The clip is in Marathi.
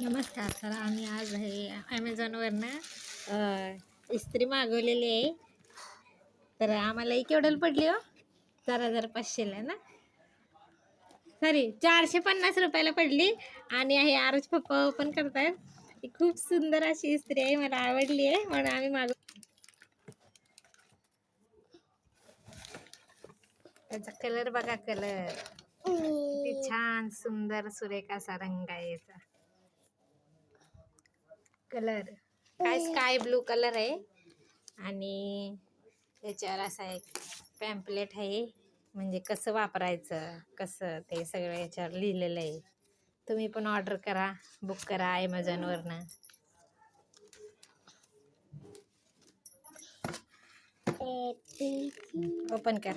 नमस्कार. तर आम्ही आज हे ॲमेझॉनवरनं इस्त्री मागवलेली आहे. तर आम्हाला ही केवढ्याला पडली हो? 4,500ला ना, सॉरी 450 रुपयाला पडली. आणि हे आरुष पप्पा ओपन करतायत. ही खूप सुंदर अशी इस्त्री आहे, मला आवडली आहे म्हणून आम्ही त्याचा कलर बघा, कलर किती छान सुंदर सुरेख असा रंग आहे याचा. कलर काय स्काय ब्लू कलर आहे आणि याच्यावर असा एक पॅम्पलेट आहे, म्हणजे कसं वापरायचं कसं ते सगळं याच्यावर लिहिलेलं आहे. तुम्ही पण ऑर्डर करा, बुक करा ॲमेझॉनवरनं. ओपन कर.